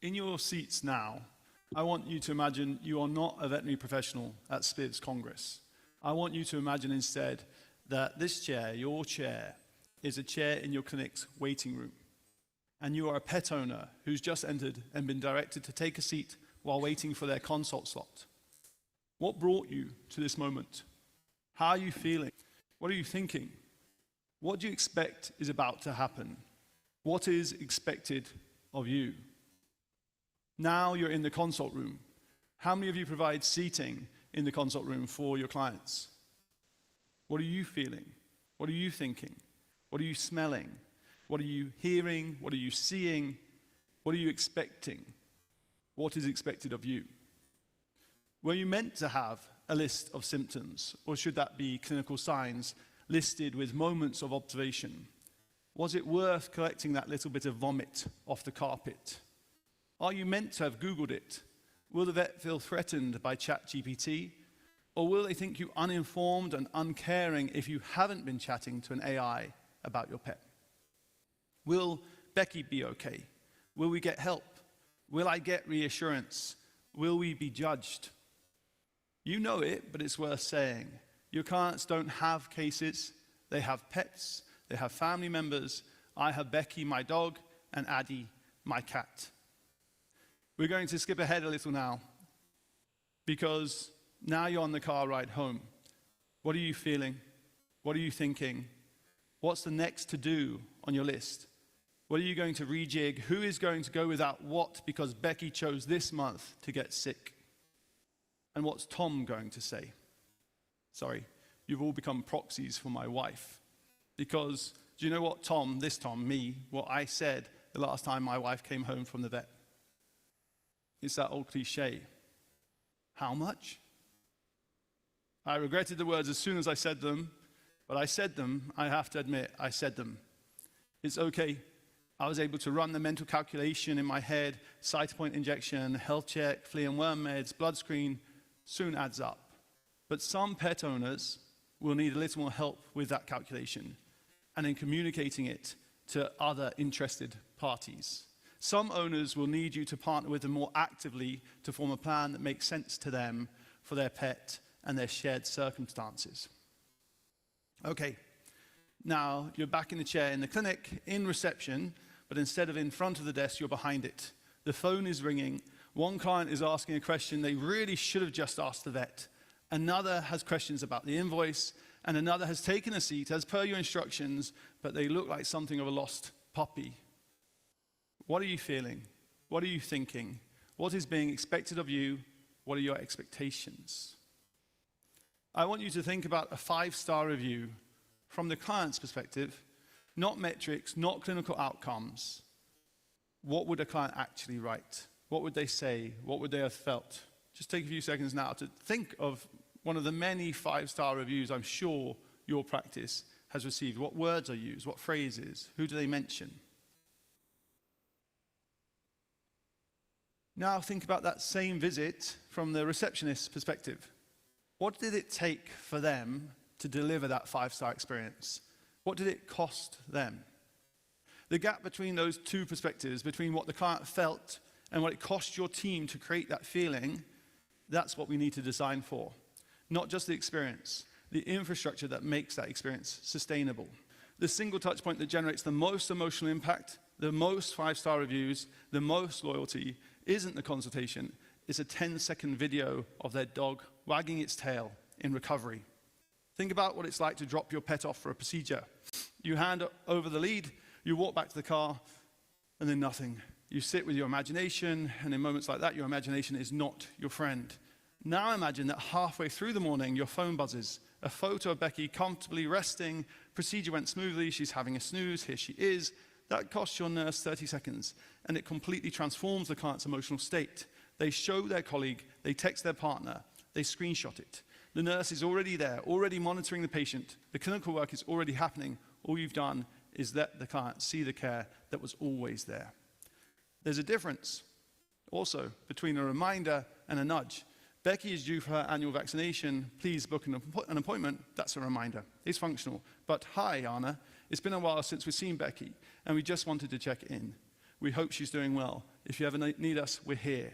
In your seats now, I want you to imagine you are not a veterinary professional at SPVS Congress. I want you to imagine instead that this chair, your chair, is a chair in your clinic's waiting room. And you are a pet owner who's just entered and been directed to take a seat while waiting for their consult slot. What brought you to this moment? How are you feeling? What are you thinking? What do you expect is about to happen? What is expected of you? Now you're in the consult room. How many of you provide seating in the consult room for your clients? What are you feeling? What are you thinking? What are you smelling? What are you hearing? What are you seeing? What are you expecting? What is expected of you? Were you meant to have a list of symptoms, or should that be clinical signs listed with moments of observation? Was it worth collecting that little bit of vomit off the carpet? Are you meant to have Googled it? Will the vet feel threatened by ChatGPT? Or will they think you uninformed and uncaring if you haven't been chatting to an AI about your pet? Will Becky be okay? Will we get help? Will I get reassurance? Will we be judged? You know it, but it's worth saying. Your clients don't have cases. They have pets. They have family members. I have Becky, my dog, and Addie, my cat. We're going to skip ahead a little now, because now you're on the car ride home. What are you feeling? What are you thinking? What's the next to do on your list? What are you going to rejig? Who is going to go without what because Becky chose this month to get sick? And what's Thom going to say? Sorry, you've all become proxies for my wife. Because do you know what Thom, me, what I said the last time my wife came home from the vet? It's that old cliche. How much? I regretted the words as soon as I said them, but I said them, I have to admit, I said them. It's okay. I was able to run the mental calculation in my head, cytopoint injection, health check, flea and worm meds, blood screen, soon adds up. But some pet owners will need a little more help with that calculation and in communicating it to other interested parties. Some owners will need you to partner with them more actively to form a plan that makes sense to them for their pet and their shared circumstances. Okay, now you're back in the chair in the clinic, in reception, but instead of in front of the desk, you're behind it. The phone is ringing. One client is asking a question they really should have just asked the vet. Another has questions about the invoice, and another has taken a seat as per your instructions, but they look like something of a lost puppy. What are you feeling? What are you thinking? What is being expected of you? What are your expectations? I want you to think about a 5-star review from the client's perspective, not metrics, not clinical outcomes. What would a client actually write? What would they say? What would they have felt? Just take a few seconds now to think of one of the many 5-star reviews I'm sure your practice has received. What words are used? What phrases? Who do they mention? Now think about that same visit from the receptionist's perspective. What did it take for them to deliver that 5-star experience? What did it cost them? The gap between those two perspectives, between what the client felt and what it cost your team to create that feeling, that's what we need to design for. Not just the experience, the infrastructure that makes that experience sustainable. The single touch point that generates the most emotional impact, the most 5-star reviews, the most loyalty, isn't the consultation, it's a 10-second video of their dog wagging its tail in recovery. Think about what it's like to drop your pet off for a procedure. You hand over the lead, you walk back to the car, and then nothing. You sit with your imagination, and in moments like that, your imagination is not your friend. Now imagine that halfway through the morning, your phone buzzes. A photo of Becky comfortably resting, procedure went smoothly, she's having a snooze, here she is. That costs your nurse 30 seconds, and it completely transforms the client's emotional state. They show their colleague, they text their partner, they screenshot it. The nurse is already there, already monitoring the patient. The clinical work is already happening. All you've done is let the client see the care that was always there. There's a difference also between a reminder and a nudge. Becky is due for her annual vaccination. Please book an appointment. That's a reminder. It's functional. But hi, Anna. It's been a while since we've seen Becky, and we just wanted to check in. We hope she's doing well. If you ever need us, we're here.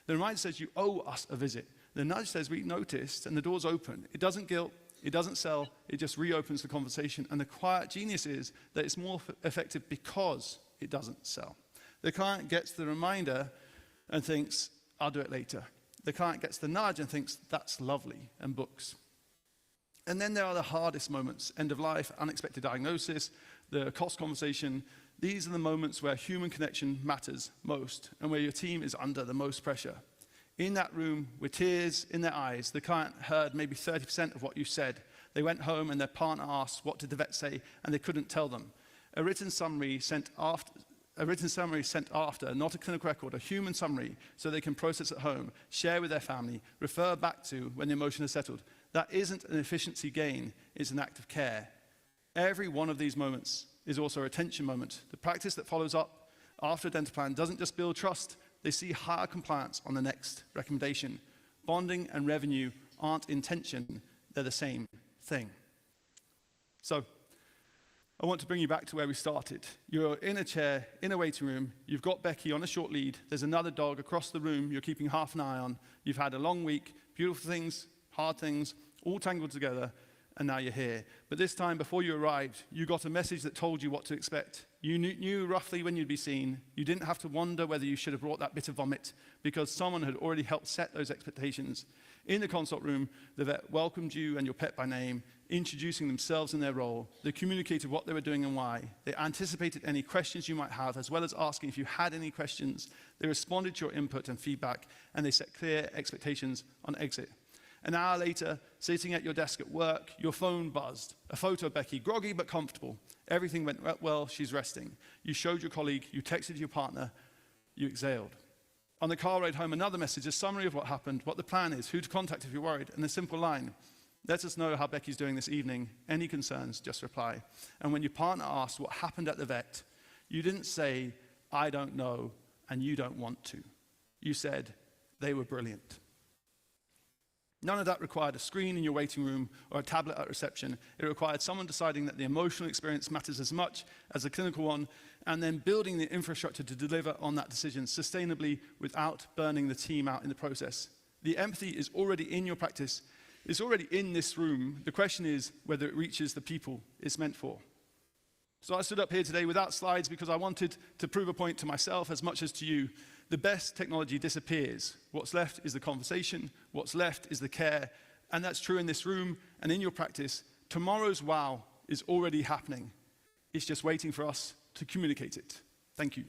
The reminder says you owe us a visit. The nudge says we noticed and the door's open. It doesn't guilt, it doesn't sell, it just reopens the conversation. And the quiet genius is that it's more effective because it doesn't sell. The client gets the reminder and thinks, I'll do it later. The client gets the nudge and thinks, that's lovely, and books. And then there are the hardest moments, end of life, unexpected diagnosis, the cost conversation. These are the moments where human connection matters most and where your team is under the most pressure. In that room, with tears in their eyes, the client heard maybe 30% of what you said. They went home and their partner asked, what did the vet say? And they couldn't tell them. A written summary sent after, not a clinical record, a human summary, so they can process at home, share with their family, refer back to when the emotion has settled. That isn't an efficiency gain, it's an act of care. Every one of these moments is also a retention moment. The practice that follows up after a dental plan doesn't just build trust, they see higher compliance on the next recommendation. Bonding and revenue aren't in tension, they're the same thing. So, I want to bring you back to where we started. You're in a chair, in a waiting room, you've got Becky on a short lead, there's another dog across the room you're keeping half an eye on, you've had a long week, beautiful things, hard things, all tangled together, and now you're here. But this time, before you arrived, you got a message that told you what to expect. You knew roughly when you'd be seen. You didn't have to wonder whether you should have brought that bit of vomit because someone had already helped set those expectations. In the consult room, the vet welcomed you and your pet by name, introducing themselves and their role. They communicated what they were doing and why. They anticipated any questions you might have, as well as asking if you had any questions. They responded to your input and feedback, and they set clear expectations on exit. An hour later, sitting at your desk at work, your phone buzzed. A photo of Becky, groggy but comfortable. Everything went well, she's resting. You showed your colleague, you texted your partner, you exhaled. On the car ride home, another message, a summary of what happened, what the plan is, who to contact if you're worried, and a simple line. Let us know how Becky's doing this evening. Any concerns, just reply. And when your partner asked what happened at the vet, you didn't say, I don't know, and you don't want to. You said, they were brilliant. None of that required a screen in your waiting room or a tablet at reception. It required someone deciding that the emotional experience matters as much as the clinical one, and then building the infrastructure to deliver on that decision sustainably without burning the team out in the process. The empathy is already in your practice. It's already in this room. The question is whether it reaches the people it's meant for. So I stood up here today without slides because I wanted to prove a point to myself as much as to you. The best technology disappears. What's left is the conversation. What's left is the care. And that's true in this room and in your practice. Tomorrow's wow is already happening. It's just waiting for us to communicate it. Thank you.